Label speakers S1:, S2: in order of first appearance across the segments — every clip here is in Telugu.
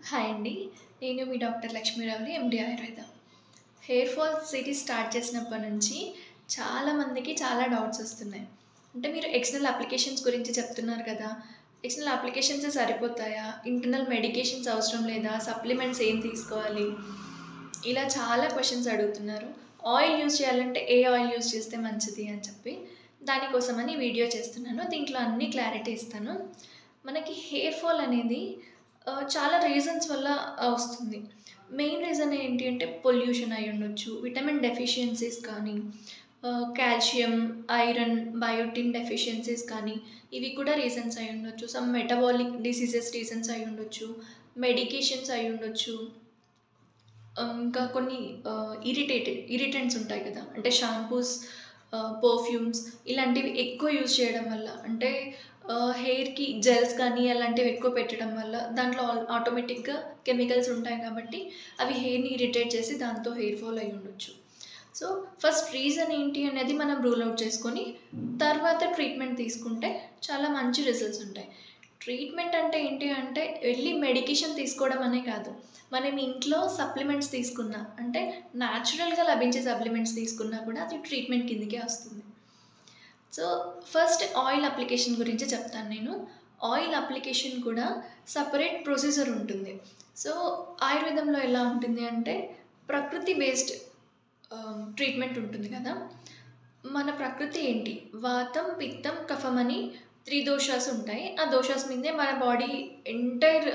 S1: హాయ్ అండి. నేను మీ డాక్టర్ లక్ష్మీరావుని, MD Ayurveda. Hair fall series start చేసినప్పటి నుంచి చాలామందికి చాలా డౌట్స్ వస్తున్నాయి. అంటే మీరు ఎక్స్టర్నల్ అప్లికేషన్స్ గురించి చెప్తున్నారు కదా! ఎక్స్టర్నల్ అప్లికేషన్సే సరిపోతాయా? ఇంటర్నల్ మెడికేషన్స్ అవసరం లేదా? సప్లిమెంట్స్ ఏం తీసుకోవాలి? ఇలా చాలా క్వెషన్స్ అడుగుతున్నారు. ఆయిల్ యూజ్ చేయాలంటే ఏ ఆయిల్ యూజ్ చేస్తే మంచిది అని చెప్పి. దానికోసమని వీడియో చేస్తున్నాను. దీంట్లో అన్ని క్లారిటీ ఇస్తాను. మనకి హెయిర్ ఫాల్ అనేది చాలా రీజన్స్ వల్ల వస్తుంది. మెయిన్ రీజన్ ఏంటి అంటే పొల్యూషన్ అయ్యుండొచ్చు, విటమిన్ డెఫిషియన్సీస్ కానీ, కాల్షియం, ఐరన్, బయోటిన్ డెఫిషియన్సీస్ కానీ ఇవి కూడా రీజన్స్ అయ్యుండొచ్చు. సమ్ మెటబాలిక్ డిసీజెస్ రీజన్స్ అయ్యుండొచ్చు, మెడికేషన్స్ అయ్యుండొచ్చు. ఇంకా కొన్ని ఇరిటెంట్స్ ఉంటాయి కదా! అంటే షాంపూస్, పర్ఫ్యూమ్స్ ఇలాంటివి ఎక్కువ యూజ్ చేయడం వల్ల అంటే హెయిర్‌కి జెల్స్ కానీ అలాంటివి ఎక్కువ పెట్టడం వల్ల దాంట్లో ఆటోమేటిక్‌గా కెమికల్స్ ఉంటాయి కాబట్టి అవి హెయిర్‌ని ఇరిటేట్ చేసి దాంతో హెయిర్ ఫాల్ అయ్యుండొచ్చు. సో, ఫస్ట్ రీజన్ ఏంటి అనేది మనం రూల్ ఔట్ చేసుకొని తర్వాత ట్రీట్మెంట్ తీసుకుంటే చాలా మంచి రిజల్ట్స్ ఉంటాయి. ట్రీట్మెంట్ అంటే ఏంటి అంటే వెళ్లి మెడికేషన్ తీసుకోవడం అనే కాదు. మనం ఇంట్లో సప్లిమెంట్స్ తీసుకున్నా అంటే న్యాచురల్‌గా లభించే సప్లిమెంట్స్ తీసుకున్నా కూడా అది ట్రీట్మెంట్ కిందకే వస్తుంది. సో, ఫస్ట్ ఆయిల్ అప్లికేషన్ గురించి చెప్తాను నేను. ఆయిల్ అప్లికేషన్ కూడా సెపరేట్ ప్రొసీజర్ ఉంటుంది. సో, ఆయుర్వేదంలో ఎలా ఉంటుంది అంటే ప్రకృతి బేస్డ్ ట్రీట్మెంట్ ఉంటుంది కదా! మన ప్రకృతి ఏంటి? వాతం, పిత్తం, కఫం అని 3 దోషాస్ ఉంటాయి. ఆ దోషాస్ మీదే మన బాడీ ఎంటైర్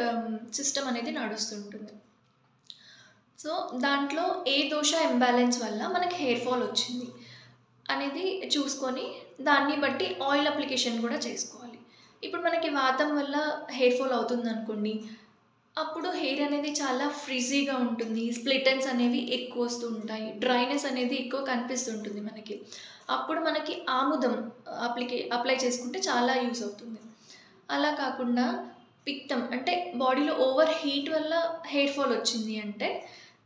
S1: సిస్టమ్ అనేది నడుస్తుంటుంది. సో, దాంట్లో ఏ దోష ఇంబాలెన్స్ వల్ల మనకి హెయిర్ ఫాల్ వచ్చింది అనేది చూసుకొని, దాన్ని బట్టి ఆయిల్ అప్లికేషన్ గూడా చేసుకోవాలి. ఇప్పుడు మనకి వాతం వల్ల హెయిర్ ఫాల్ అవుతుందనుకోండి, అప్పుడు హెయిర్ అనేది చాలా ఫ్రిజీగా ఉంటుంది. స్ప్లిట్ ఎండ్స్ అనేవి ఎక్కువొస్తూ ఉంటాయి. డ్రైనెస్ అనేది ఎక్కువ కనిపిస్తుంటుంది మనకి. అప్పుడు మనకి ఆముదం అప్లై చేసుకుంటే చాలా యూజ్ అవుతుంది. అలా కాకుండా పిత్తం అంటే బాడీలో ఓవర్ హీట్ వల్ల హెయిర్ ఫాల్ వచ్చింది అంటే,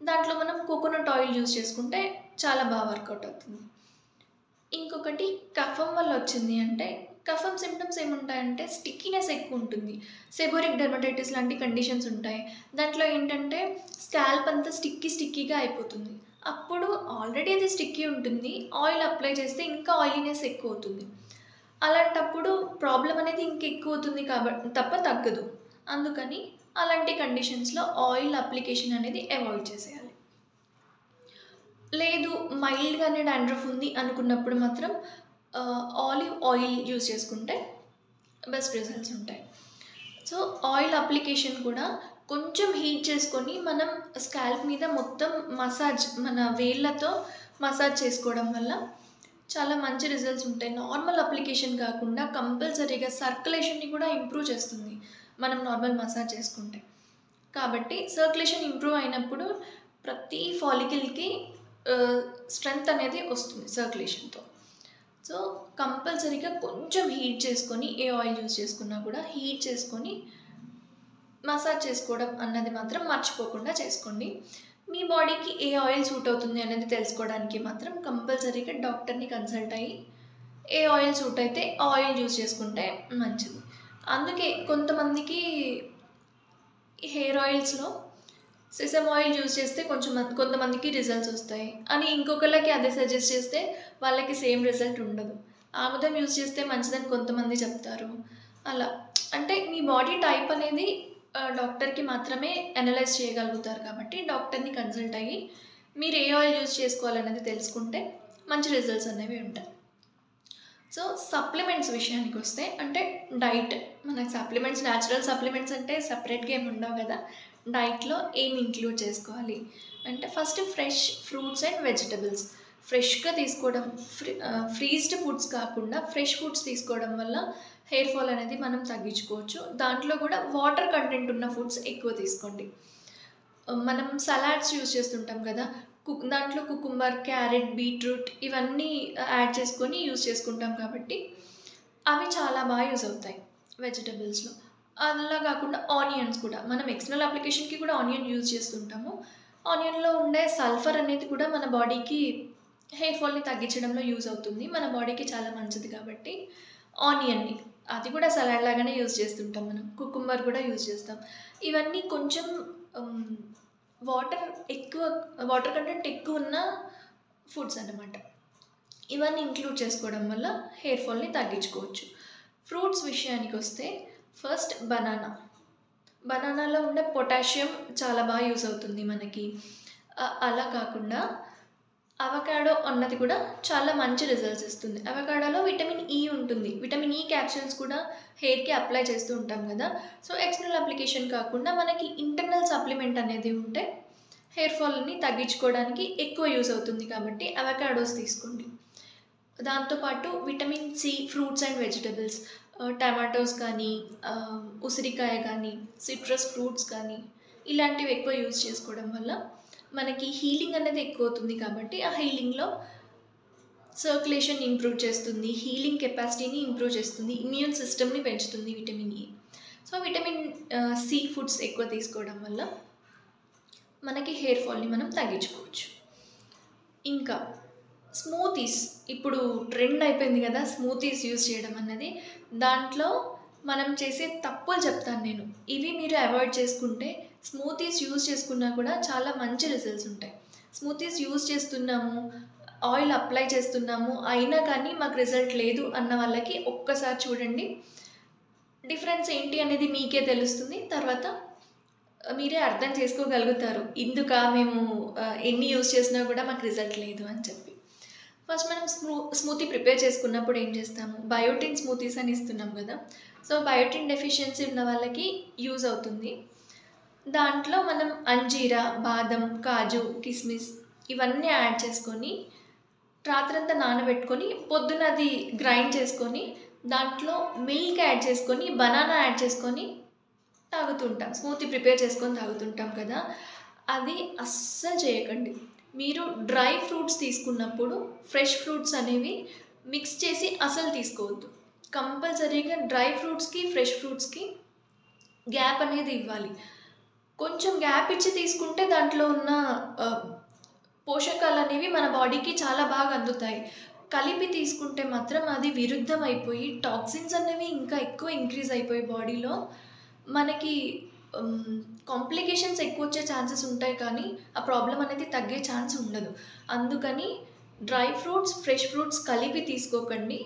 S1: దాంట్లో మనం కోకోనట్ ఆయిల్ యూజ్ చేసుకుంటే చాలా వర్కౌట్ అవుతుంది. ఇంకొకటి కఫం వల్ల వచ్చింది అంటే, కఫం సింప్టమ్స్ ఏముంటాయంటే స్టిక్కీనెస్ ఎక్కువుంటుంది. సెబోరిక్ డెర్మటైటిస్ లాంటి కండిషన్స్ ఉంటాయి. దాంట్లో ఏంటంటే స్కాల్ప్ అంతా స్టిక్కీగా అయిపోతుంది. అప్పుడు ఆల్రెడీ అది స్టిక్కీ ఉంటుంది. ఆయిల్ అప్లై చేస్తే ఇంకా ఆయిలీనెస్ ఎక్కువవుతుంది. అలాంటప్పుడు ప్రాబ్లమ్ అనేది ఇంకెక్కువవుతుంది తప్ప తగ్గదు. అందుకని అలాంటి కండిషన్స్‌లో ఆయిల్ అప్లికేషన్ అనేది అవాయిడ్ చేసేయాలి. లేదు మైల్డ్‌గానే డాండ్రఫ్ ఉంది అనుకున్నప్పుడు మాత్రం ఆలివ్ ఆయిల్ యూజ్ చేసుకుంటే బెస్ట్ రిజల్ట్స్ ఉంటాయి. సో, ఆయిల్ అప్లికేషన్ కూడా కొంచెం హీట్ చేసుకొని మనం స్కాల్ప్ మీద మొత్తం మన వేళ్ళతో మసాజ్ చేసుకోవడం వల్ల చాలా మంచి రిజల్ట్స్ ఉంటాయి. నార్మల్ అప్లికేషన్ కాకుండా కంపల్సరీగా సర్క్యులేషన్‌ని కూడా ఇంప్రూవ్ చేస్తుంది. మనం నార్మల్ మసాజ్ చేసుకుంటే. కాబట్టి సర్క్యులేషన్ ఇంప్రూవ్ అయినప్పుడు ప్రతి ఫాలికల్‌కి ఆహ్, స్ట్రెంత్ అనేది వస్తుంది సర్క్యులేషన్‌తో. సో, కంపల్సరీగా కొంచెం హీట్ చేసుకొని ఏ ఆయిల్ యూజ్ చేసుకున్నా కూడా హీట్ చేసుకొని మసాజ్ చేసుకోవడం అన్నది మాత్రం మర్చిపోకుండా చేసుకోండి. మీ బాడీకి ఏ ఆయిల్ సూట్ అవుతుంది అనేది తెలుసుకోవడానికి మాత్రం కంపల్సరీగా డాక్టర్‌ని కన్సల్ట్ అయ్యి, ఏ ఆయిల్ సూట్ అయితే ఆ ఆయిల్ యూజ్ చేసుకుంటే మంచిది. అందుకే కొంతమందికి హెయిర్ ఆయిల్స్‌లో సెసమ్ ఆయిల్ యూజ్ చేస్తే కొంతమందికి రిజల్ట్స్ వస్తాయి. అని ఇంకొకళ్ళకి అదే సజెస్ట్ చేస్తే వాళ్ళకి సేమ్ రిజల్ట్ ఉండదు. ఆముదం యూజ్ చేస్తే మంచిదని కొంతమంది చెప్తారు. అలా. అంటే మీ బాడీ టైప్ అనేది డాక్టర్‌కి మాత్రమే అనలైజ్ చేయగలుగుతారు కాబట్టి డాక్టర్‌ని కన్సల్ట్ అయ్యి మీరు ఏ ఆయిల్ యూజ్ చేసుకోవాలనేది తెలుసుకుంటే మంచి రిజల్ట్స్ అనేవి ఉంటాయి. సో, సప్లిమెంట్స్ విషయానికొస్తే అంటే డైట్. మనకు సప్లిమెంట్స్ న్యాచురల్ సప్లిమెంట్స్ అంటే సెపరేట్‌గా ఏమి ఉండవు గదా! డైట్‌లో ఏమి ఇంక్లూడ్ చేసుకోవాలి అంటే first fresh fruits and vegetables. ఫ్రెష్‌గా తీసుకోవడం ఫ్రీజ్డ్ ఫుడ్స్ కాకుండా ఫ్రెష్ ఫుడ్స్ తీసుకోవడం వల్ల హెయిర్ ఫాల్ అనేది మనం తగ్గించుకోవచ్చు. దాంట్లో కూడా వాటర్ కంటెంట్ ఉన్న ఫుడ్స్ ఎక్కువ తీసుకోండి. మనం సలాడ్స్ యూజ్ చేస్తుంటాం కదా! దాంట్లో కుకుంబర్, క్యారెట్, బీట్రూట్ ఇవన్నీ యాడ్ చేసుకొని యూజ్ చేసుకుంటాం కాబట్టి, అవి చాలా యూజ్ అవుతాయి వెజిటబుల్స్‌లో. అలా కాకుండా ఆనియన్స్ కూడా. మనం ఎక్స్టర్నల్ అప్లికేషన్‌కి కూడా ఆనియన్ యూజ్ చేస్తుంటాము. ఆనియన్‌లో ఉండే సల్ఫర్ అనేది కూడా మన బాడీకి హెయిర్ ఫాల్‌ని తగ్గించడంలో యూజ్ అవుతుంది. మన బాడీకి చాలా మంచిది కాబట్టి ఆనియన్‌ని అది కూడా సలాడ్ లాగానే యూజ్ చేస్తుంటాం మనం. కుకుంబర్ కూడా యూజ్ చేస్తాం. ఇవన్నీ కొంచెం హ్మ్, వాటర్ ఎక్కువ వాటర్ కంటెంట్ ఎక్కువున్న ఫుడ్స్ అన్నమాట. ఇవన్నీ ఇంక్లూడ్ చేసుకోవడం వల్ల హెయిర్ ఫాల్‌ని తగ్గించుకోవచ్చు. ఫ్రూట్స్ విషయానికొస్తే ఫస్ట్ బనానా. బనానాలో ఉండే పొటాషియం చాలా బాగా యూజ్ అవుతుంది మనకి. అలా కాకుండా అవకాడో అన్నది కూడా చాలా మంచి రిజల్ట్స్ ఇస్తుంది. అవకాడోలో విటమిన్ ఈ ఉంటుంది. విటమిన్ ఈ క్యాప్సూల్స్ కూడా హెయిర్‌కి అప్లై చేస్తూ ఉంటాం కదా! సో, ఎక్స్‌టర్నల్ అప్లికేషన్ కాకుండా మనకి ఇంటర్నల్ సప్లిమెంట్ అనేది ఉంటే హెయిర్ ఫాల్‌ని తగ్గించుకోవడానికి ఎక్కువ యూజ్ అవుతుంది కాబట్టి అవకాడోస్ తీసుకోండి. దాంతో పాటు vitamin C fruits and vegetables tomatoes కానీ, ఉసిరికాయ కానీ, సిట్రస్ ఫ్రూట్స్ కానీ ఇలాంటివి ఎక్కువ యూజ్ చేసుకోవడం వల్ల మనకి హీలింగ్ అనేది ఎక్కువవుతుంది కాబట్టి, ఆ హీలింగ్‌లో సర్క్యులేషన్ ఇంప్రూవ్ చేస్తుంది. హీలింగ్ కెపాసిటీని ఇంప్రూవ్ చేస్తుంది. ఇమ్యూన్ సిస్టమ్‌ని పెంచుతుంది vitamin E. So, vitamin C foods ఎక్కువ తీసుకోవడం వల్ల మనకి హెయిర్ ఫాల్‌ని మనం తగ్గించుకోవచ్చు. ఇంకా స్మూతీస్ ఇప్పుడు ట్రెండ్ అయిపోయింది కదా! స్మూతీస్ యూజ్ చేయడం అన్నది. దాంట్లో మనం చేసే తప్పులు చెప్తాను నేను. ఇవి మీరు అవాయిడ్ చేసుకుంటే స్మూతీస్ యూజ్ చేసుకున్నా కూడా చాలా మంచి రిజల్ట్స్ ఉంటాయి. స్మూతీస్ యూజ్ చేస్తున్నాము, ఆయిల్ అప్లై చేస్తున్నాము, అయినా కానీ మాకు రిజల్ట్ లేదు అన్న వాళ్ళకి ఒక్కసారి చూడండి. డిఫరెన్స్ ఏంటి అనేది మీకే తెలుస్తుంది. తర్వాత మీరే అర్థం చేసుకోగలుగుతారు. ఇందుకా మేము ఎన్ని యూజ్ చేసినా కూడా మాకు రిజల్ట్ లేదు అని చెప్పి. ఫస్ట్ మనం స్మూతీ ప్రిపేర్ చేసుకున్నప్పుడు ఏం చేస్తాము? బయోటిన్ స్మూతీస్ అని ఇస్తున్నాం కదా! సో, బయోటిన్ డెఫిషియన్సీ ఉన్న వాళ్ళకి యూజ్ అవుతుంది. దాంట్లో మనం అంజీరా, బాదం, కాజు, కిస్మిస్ ఇవన్నీ యాడ్ చేసుకొని, రాత్రంతా నానబెట్టుకొని, పొద్దున అది గ్రైండ్ చేసుకొని, దాంట్లో మిల్క్ యాడ్ చేసుకొని, బనానా యాడ్ చేసుకొని తాగుతుంటాం. స్మూతీ ప్రిపేర్ చేసుకొని తాగుతుంటాం కదా! అది అస్సలు చేయకండి. మీరు డ్రై ఫ్రూట్స్ తీసుకున్నప్పుడు ఫ్రెష్ ఫ్రూట్స్ అనేవి మిక్స్ చేసి అసలు తీసుకోవద్దు. కంపల్సరీగా డ్రై ఫ్రూట్స్‌కి, ఫ్రెష్ ఫ్రూట్స్‌కి గ్యాప్ అనేది ఇవ్వాలి. కొంచెం గ్యాప్ ఇచ్చి తీసుకుంటే దాంట్లో ఉన్న ఆహ్, పోషకాలనేవి మన బాడీకి చాలా బాగా అందుతాయి. కలిపి తీసుకుంటే మాత్రం అది విరుద్ధం అయిపోయి టాక్సిన్స్ అనేవి ఇంకా ఎక్కువ ఇంక్రీజ్ అయిపోయి బాడీలో మనకి హ్మ్, కాంప్లికేషన్స్ ఎక్కువొచ్చే ఛాన్సెస్ ఉంటాయి కానీ, ఆ ప్రాబ్లమ్ అనేది తగ్గే ఛాన్స్ ఉండదు. అందుకని డ్రై ఫ్రూట్స్, ఫ్రెష్ ఫ్రూట్స్ కలిపి తీసుకోకండి.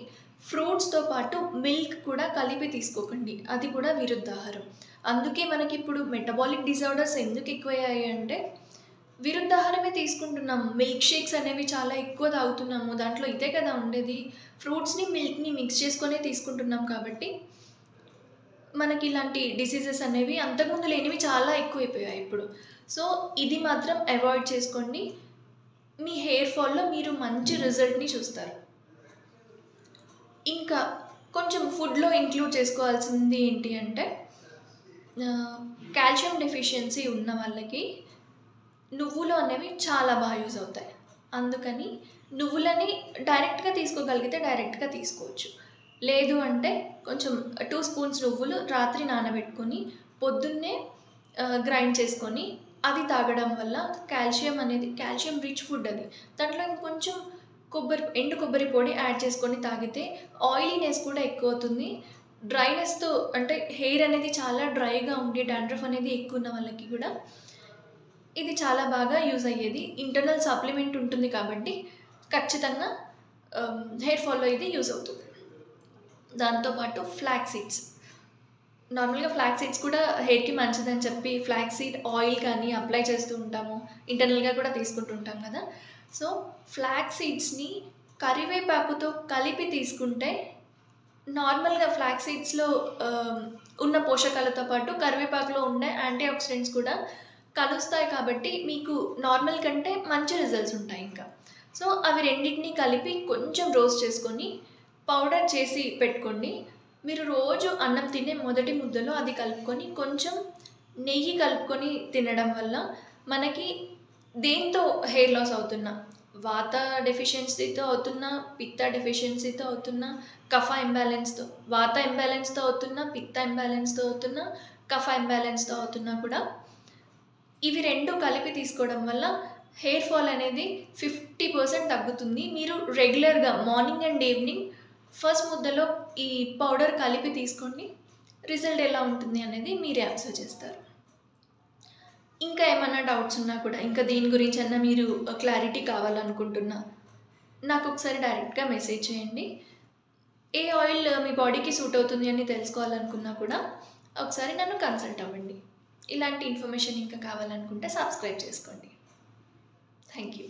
S1: ఫ్రూట్స్‌తో పాటు మిల్క్ కూడా కలిపి తీసుకోకండి. అది కూడా విరుద్ధాహారం. అందుకే మనకిప్పుడు మెటబాలిక్ డిజార్డర్స్ ఎందుకు ఎక్కువయ్యాయి అంటే, విరుద్ధాహారమే తీసుకుంటున్నాము. మిల్క్ షేక్స్ అనేవి చాలా ఎక్కువ తాగుతున్నాము. దాంట్లో ఇదే కదా ఉండేది. ఫ్రూట్స్‌ని, మిల్క్‌ని మిక్స్ చేసుకొనే తీసుకుంటున్నాం కాబట్టి మనకి ఇలాంటి డిసీజెస్ అనేవి అంతకుముందు లేనివి చాలా ఎక్కువైపోయాయి ఇప్పుడు. సో, ఇది మాత్రం అవాయిడ్ చేసుకోండి. మీ హెయిర్ ఫాల్‌లో మీరు మంచి రిజల్ట్‌ని చూస్తారు. ఇంకా కొంచెం ఫుడ్‌లో ఇంక్లూడ్ చేసుకోవాల్సింది ఏంటి అంటే, కాల్షియం డెఫిషియన్సీ ఉన్న వాళ్ళకి నువ్వులు అనేవి చాలా బాగా యూజ్ అవుతాయి. అందుకని నువ్వులని డైరెక్ట్‌గా తీసుకోగలిగితే డైరెక్ట్‌గా తీసుకోవచ్చు. లేదు అంటే కొంచెం 2 స్పూన్స్ నువ్వులు రాత్రి నానబెట్టుకొని పొద్దున్నే గ్రైండ్ చేసుకొని అది తాగడం వల్ల కాల్షియం రిచ్ ఫుడ్ అది. దాంట్లో ఇంకొంచెం ఎండు కొబ్బరి పొడి యాడ్ చేసుకొని తాగితే ఆయిలీనెస్ కూడా ఎక్కువవుతుంది. డ్రైనెస్‌తో అంటే హెయిర్ అనేది చాలా డ్రైగా ఉండి డాండ్రఫ్ అనేది ఎక్కువ ఉన్న వాళ్ళకి కూడా ఇది చాలా బాగా యూజ్ అయ్యేది. ఇంటర్నల్ సప్లిమెంట్ ఉంటుంది కాబట్టి ఖచ్చితంగా హెయిర్ ఫాల్‌లో ఇది యూజ్ అవుతుంది. దాంతో పాటు ఫ్లాక్స్ సీడ్స్. నార్మల్‌గా ఫ్లాక్స్ సీడ్స్ కూడా హెయిర్‌కి మంచిదని చెప్పి ఫ్లాక్స్ సీడ్ ఆయిల్ కానీ అప్లై చేస్తూ ఉంటాము. ఇంటర్నల్‌గా కూడా తీసుకుంటుంటాం కదా! సో, ఫ్లాక్స్ సీడ్స్‌ని కరివేపాకుతో కలిపి తీసుకుంటే నార్మల్‌గా ఫ్లాక్స్ సీడ్స్‌లో ఉన్న పోషకాలతో పాటు కరివేపాకులో ఉండే యాంటీ ఆక్సిడెంట్స్ కూడా కలుస్తాయి కాబట్టి మీకు నార్మల్ కంటే మంచి రిజల్ట్స్ ఉంటాయి ఇంకా. సో, అవి రెండిటిని కలిపి కొంచెం రోస్ట్ చేసుకొని పౌడర్ చేసి పెట్టుకోండి. మీరు రోజు అన్నం తినే మొదటి ముద్దలో అది కలుపుకొని కొంచెం నెయ్యి కలుపుకొని తినడం వల్ల మనకి దేంతో హెయిర్ లాస్ అవుతున్నా, వాత డెఫిషియన్సీతో అవుతున్నా, పిత్త డెఫిషియన్సీతో అవుతున్నా, కఫ ఇంబాలెన్స్‌తో వాత ఇంబాలెన్స్‌తో అవుతున్నా, పిత్త ఇంబాలెన్స్‌తో అవుతున్నా, కఫ ఇంబాలెన్స్‌తో అవుతున్నా కూడా ఇవి 2 కలిపి తీసుకోవడం వల్ల హెయిర్ ఫాల్ అనేది 50% తగ్గుతుంది. మీరు రెగ్యులర్‌గా మార్నింగ్ అండ్ ఈవినింగ్ ఫస్ట్ ముద్దలో ఈ పౌడర్ కలిపి తీసుకోండి. రిజల్ట్ ఎలా ఉంటుంది అనేది మీరే అబ్జర్వ్ చేస్తారు. ఇంకా ఏమన్నా డౌట్స్ ఉన్నా కూడా, ఇంకా దేని గురించన్నా మీరు క్లారిటీ కావాలనుకుంటున్నా, నాకొకసారి డైరెక్ట్‌గా మెసేజ్ చేయండి. ఏ ఆయిల్ మీ బాడీకి సూట్ అవుతుంది అని తెలుసుకోవాలనుకున్నా కూడా, ఒకసారి నన్ను కన్సల్ట్ అవ్వండి. ఇలాంటి ఇన్ఫర్మేషన్ ఇంకా కావాలనుకుంటే సబ్స్క్రైబ్ చేసుకోండి. Thank you.